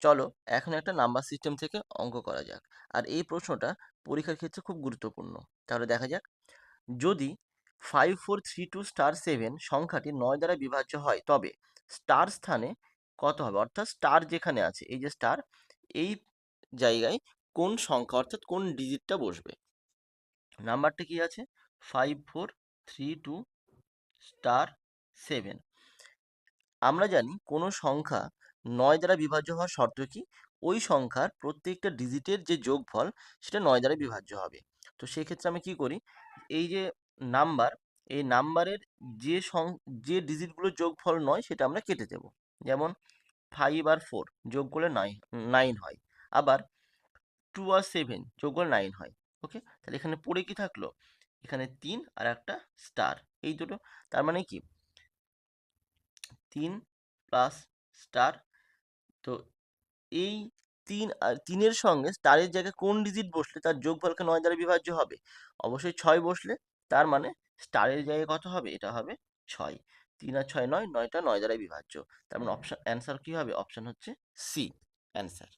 চলো এখন একটা নাম্বার সিস্টেম থেকে অঙ্ক করা যাক। আর এই প্রশ্নটা পরীক্ষার ক্ষেত্রে খুব গুরুত্বপূর্ণ। তাহলে দেখা যাক, যদি 5432*7 সংখ্যাটি 9 দ্বারা বিভাজ্য হয়, তবে স্টার স্থানে কত হবে? অর্থাৎ স্টার যেখানে আছে, এই যে স্টার, এই জায়গায় কোন সংখ্যা অর্থাৎ কোন ডিজিটটা বসবে? নাম্বারটা কি আছে? 5432*7। আমরা জানি কোনো সংখ্যা 9 দ্বারা বিভাজ্য হওয়ার শর্ত কি? ওই সংখ্যার প্রত্যেকটা ডিজিটের যে যোগফল সেটা 9 দ্বারা বিভাজ্য হবে। তো সেক্ষেত্রে আমি কি করি, এই যে নাম্বার, এই নাম্বারের যে ডিজিটগুলোর যোগফল 9 সেটা আমরা কেটে দেব। যেমন 5 আর 4 যোগ করলে 9 হয়। আবার 2 আর 7 যোগ করলে 9 হয়। ওকে, তাহলে এখানে পড়ে কি থাকলো? এখানে 3 আর একটা স্টার, এই দুটো। তার মানে কি 3 প্লাস স্টার। তো এই 3 আর 3 এর সঙ্গে স্টারের জায়গায় কোন ডিজিট বসলে তার যোগফলকে 9 দ্বারা বিভাজ্য হবে? অবশ্যই 6 বসলে। তার মানে স্টারের জায়গায় কত হবে? এটা হবে 6। 3 আর 6 9, 9টা 9 দ্বারাই বিভাজ্য। তার মানে অপশন অ্যান্সার কি হবে? অপশন হচ্ছে সি অ্যান্সার।